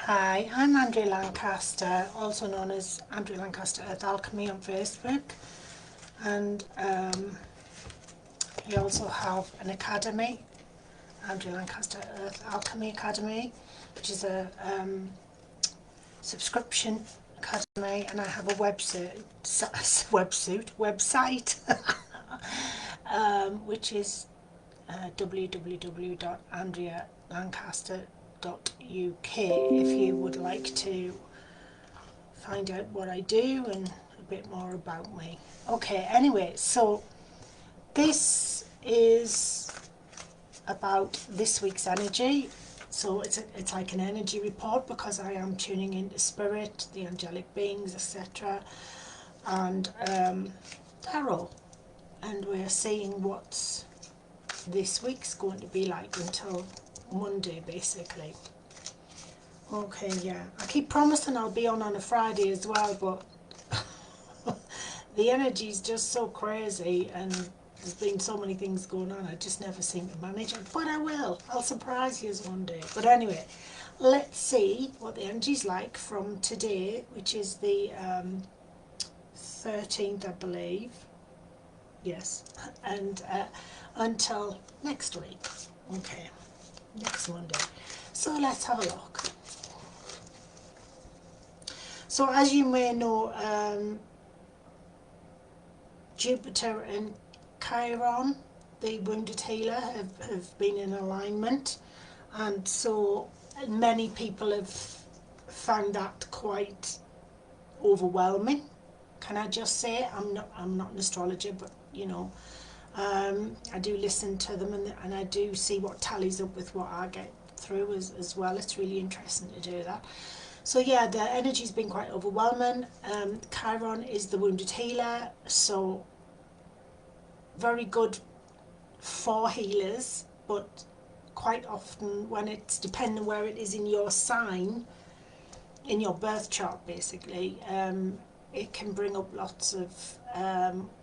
Hi, I'm Andrea Lancaster, also known as Andrea Lancaster Earth Alchemy on Facebook, and we also have an academy, Andrea Lancaster Earth Alchemy Academy, which is a subscription academy, and I have a website, which is www.andrealancaster.uk if you would like to find out what I do and a bit more about me. Okay, anyway, so this is about this week's energy. So it's like an energy report because I am tuning into spirit, the angelic beings, etc. and tarot. And we're seeing what's this week's going to be like until Monday, basically. Okay, yeah. I keep promising I'll be on a Friday as well, but the energy's just so crazy and there's been so many things going on, I just never seem to manage it. But I will. I'll surprise you one day. But anyway, let's see what the energy's like from today, which is the 13th, I believe. Yes. And until next week. Okay. Next Monday. So let's have a look. So as you may know, Jupiter and Chiron, the wounded healer, have been in alignment, and so many people have found that quite overwhelming. Can I just say, I'm not an astrologer, but you know, I do listen to them, and I do see what tallies up with what I get through as well. It's really interesting to do that. So yeah, the energy's been quite overwhelming. Chiron is the wounded healer, so very good for healers, but quite often when it's depending where it is in your sign, in your birth chart basically, it can bring up lots of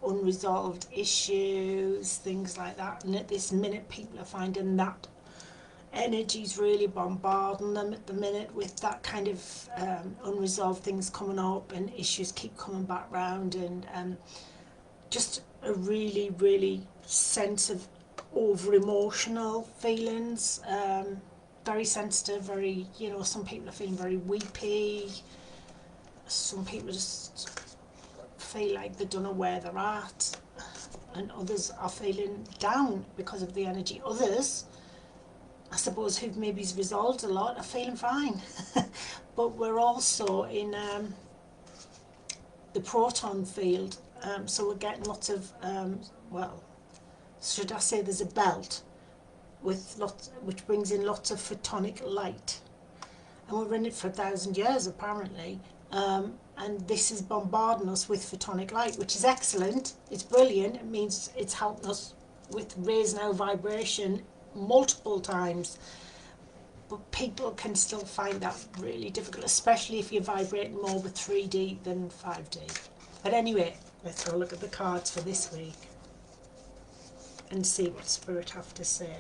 unresolved issues, things like that. And at this minute people are finding that energy's really bombarding them at the minute with that kind of unresolved things coming up, and issues keep coming back round, and just a really sense of over emotional feelings, very sensitive, very, you know, some people are feeling very weepy, some people just feel like they don't know where they're at, and others are feeling down because of the energy. Others, I suppose, who've maybe resolved a lot, are feeling fine. But we're also in the proton field, so we're getting lots of, well, should I say there's a belt with lots, which brings in lots of photonic light. And we're in it for 1,000 years apparently. And this is bombarding us with photonic light, which is excellent. It's brilliant. It means it's helping us with raising our vibration multiple times, but people can still find that really difficult, especially if you're vibrating more with 3D than 5D. But anyway, let's have a look at the cards for this week and see what Spirit have to say.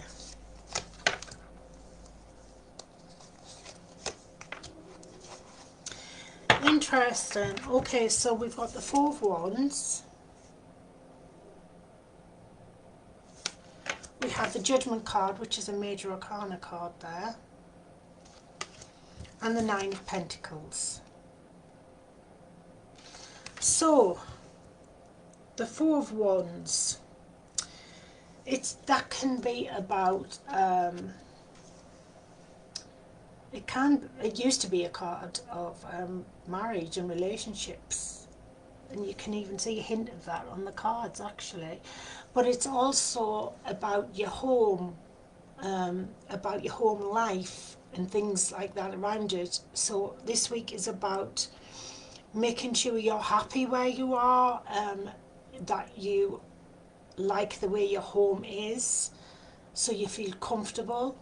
Interesting. Okay, so we've got the Four of Wands. We have the Judgment card, which is a major arcana card there, and the Nine of Pentacles. So the Four of Wands, that can be about it used to be a card of marriage and relationships, and you can even see a hint of that on the cards actually. But it's also about your home life and things like that around it. So this week is about making sure you're happy where you are, that you like the way your home is, so you feel comfortable,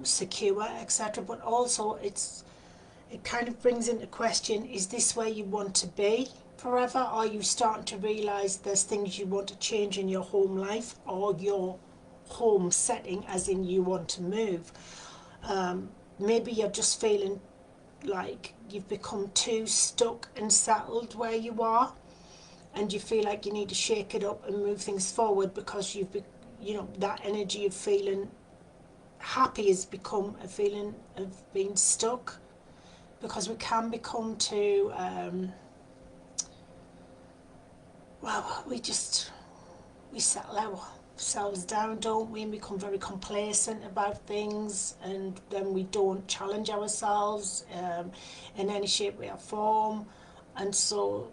secure, etc. But also it kind of brings into question, is this where you want to be forever? Are you starting to realise there's things you want to change in your home life or your home setting, as in you want to move? maybe you're just feeling like you've become too stuck and settled where you are, and you feel like you need to shake it up and move things forward because that energy of feeling happy has become a feeling of being stuck, because we can become too well, we settle ourselves down, don't we, and become very complacent about things, and then we don't challenge ourselves in any shape, way or form. And so,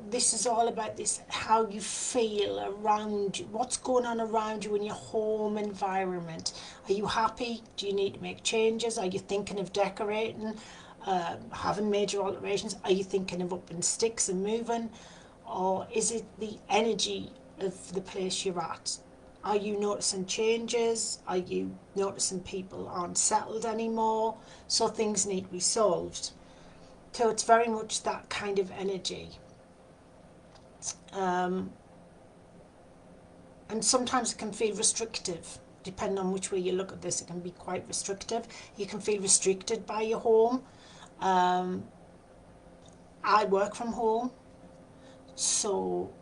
this is all about this, how you feel around you, what's going on around you in your home environment. Are you happy? Do you need to make changes? Are you thinking of decorating, having major alterations? Are you thinking of upping sticks and moving? Or is it the energy of the place you're at? Are you noticing changes? Are you noticing people aren't settled anymore? So things need to be solved. So it's very much that kind of energy. Um, and sometimes it can feel restrictive. Depending on which way you look at this, it can be quite restrictive. You can feel restricted by your home. Um, I work from home, so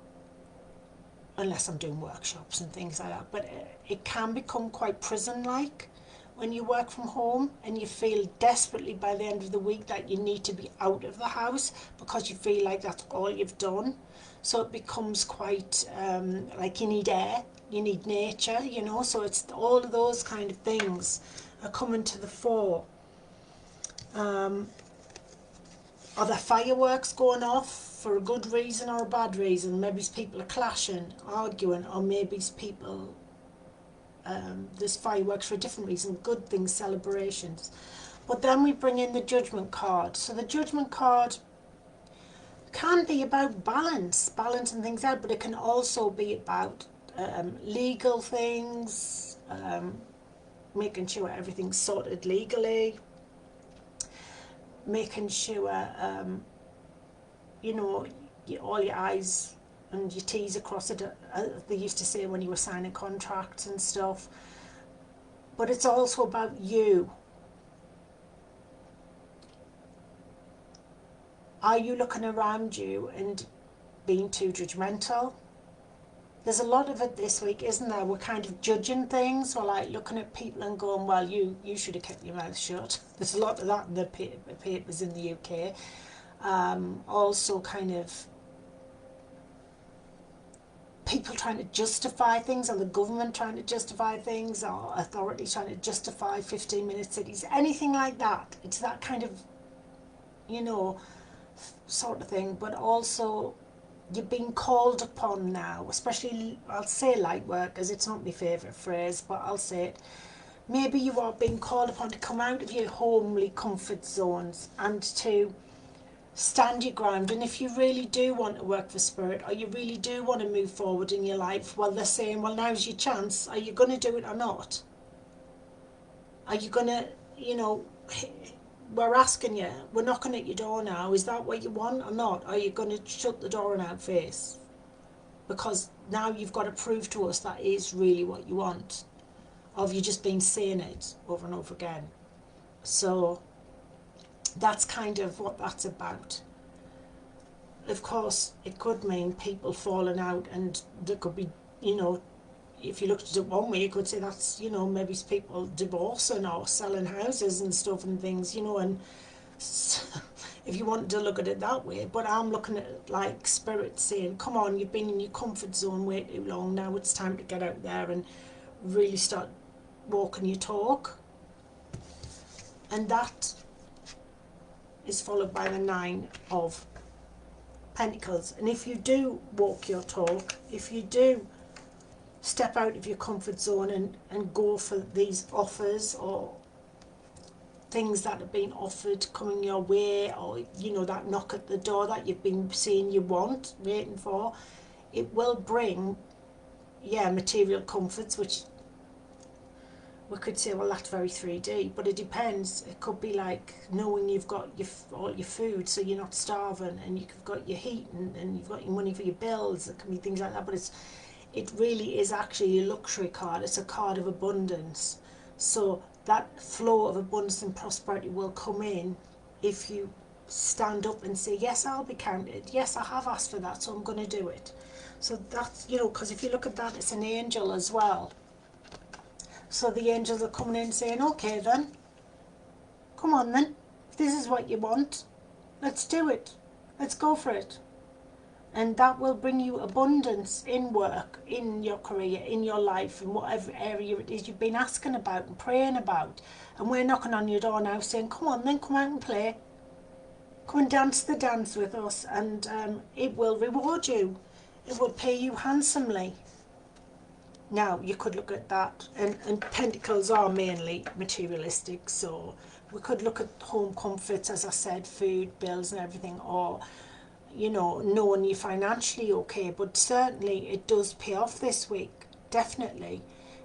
unless I'm doing workshops and things like that. But it can become quite prison-like when you work from home, and you feel desperately by the end of the week that you need to be out of the house because you feel like that's all you've done. So it becomes quite like you need air, you need nature, so it's all of those kind of things are coming to the fore. Are there fireworks going off for a good reason or a bad reason? Maybe people are clashing, arguing, or maybe people, there's fireworks for a different reason, good things, celebrations. But then we bring in the judgment card. So the judgment card can be about balancing things out, but it can also be about legal things, making sure everything's sorted legally, making sure all your I's and your T's across it, they used to say when you were signing contracts and stuff. But it's also about you. Are you looking around you and being too judgmental? There's a lot of it this week, isn't there? We're kind of judging things. We're like looking at people and going, well, you should have kept your mouth shut. There's a lot of that in the papers in the UK. Also kind of people trying to justify things, or the government trying to justify things, or authorities trying to justify 15-minute cities, anything like that. It's that kind of, sort of thing. But also you're being called upon now, especially, I'll say light workers, it's not my favourite phrase, but I'll say it. Maybe you are being called upon to come out of your homely comfort zones and to stand your ground. And if you really do want to work for Spirit, or you really do want to move forward in your life, well, they're saying, well, now's your chance. Are you going to do it or not? Are you going to, we're asking you, we're knocking at your door now, is that what you want or not? Are you going to shut the door in our face? Because now you've got to prove to us that is really what you want. Or have you just been saying it over and over again? So that's kind of what that's about. Of course, it could mean people falling out, and there could be, if you looked at it one way, you could say that's, maybe it's people divorcing or selling houses and stuff and things, and if you want to look at it that way. But I'm looking at it like Spirit saying, come on, you've been in your comfort zone way too long, now it's time to get out there and really start walking your talk. And that is followed by the 9 of Pentacles. And if you do walk your talk, if you do step out of your comfort zone and go for these offers or things that have been offered coming your way, or that knock at the door that you've been saying you want, waiting for, it will bring material comforts, which we could say, well, that's very 3D, but it depends. It could be like knowing you've got all your food, so you're not starving, and you've got your heat, and you've got your money for your bills. It can be things like that, but it really is actually a luxury card. It's a card of abundance. So that flow of abundance and prosperity will come in if you stand up and say, yes, I'll be counted. Yes, I have asked for that, so I'm going to do it. So that's, you know, because if you look at that, it's an angel as well. So the angels are coming in saying, okay then, come on then. If this is what you want, let's do it. Let's go for it. And that will bring you abundance in work, in your career, in your life, in whatever area it is you've been asking about and praying about. And we're knocking on your door now saying, come on then, come out and play. Come and dance the dance with us, and it will reward you. It will pay you handsomely. Now, you could look at that, and pentacles are mainly materialistic, so we could look at home comforts, as I said, food, bills and everything, or, you know, knowing you're financially okay, but certainly it does pay off this week, definitely.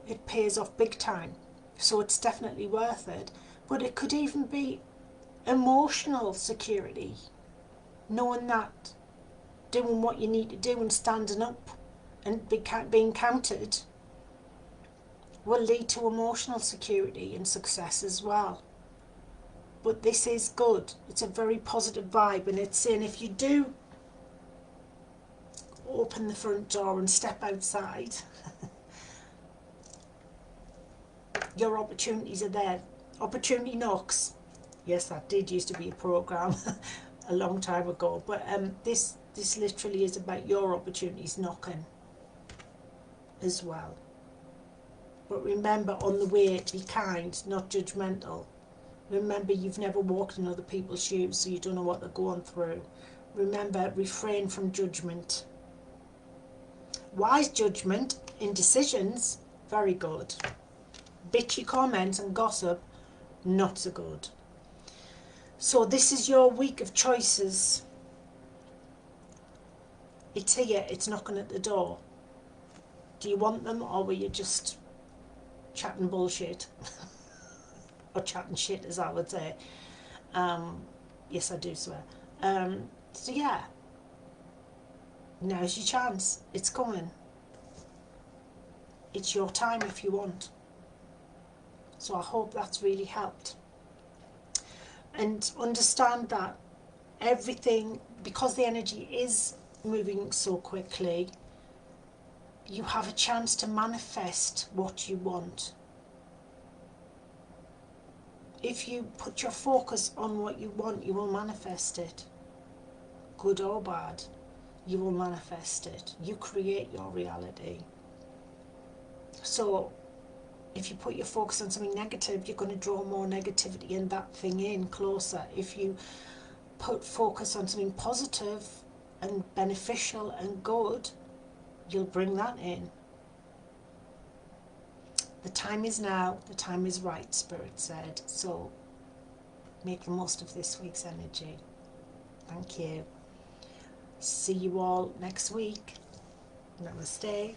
It pays off big time, so it's definitely worth it. But it could even be emotional security, knowing that doing what you need to do and standing up and being counted will lead to emotional security and success as well. But this is good. It's a very positive vibe, and it's saying if you do open the front door and step outside, your opportunities are there. Opportunity knocks. Yes, that did used to be a program a long time ago, but this literally is about your opportunities knocking as well. But remember, on the way, be kind, not judgmental. Remember, you've never walked in other people's shoes, so you don't know what they're going through. Remember, refrain from judgment. Wise judgment in decisions, very good. Bitchy comments and gossip, not so good. So this is your week of choices. It's here, it's knocking at the door. Do you want them, or were you just chatting bullshit? Or chatting shit, as I would say. Yes, I do swear. So yeah, now's your chance. It's coming. It's your time if you want. So I hope that's really helped. And understand that everything, because the energy is moving so quickly, you have a chance to manifest what you want. If you put your focus on what you want, you will manifest it. Good or bad, you will manifest it. You create your reality. So if you put your focus on something negative, you're going to draw more negativity and that thing in closer. If you put focus on something positive and beneficial and good, you'll bring that in. The time is now, the time is right, Spirit said. So make the most of this week's energy. Thank you. See you all next week. Namaste.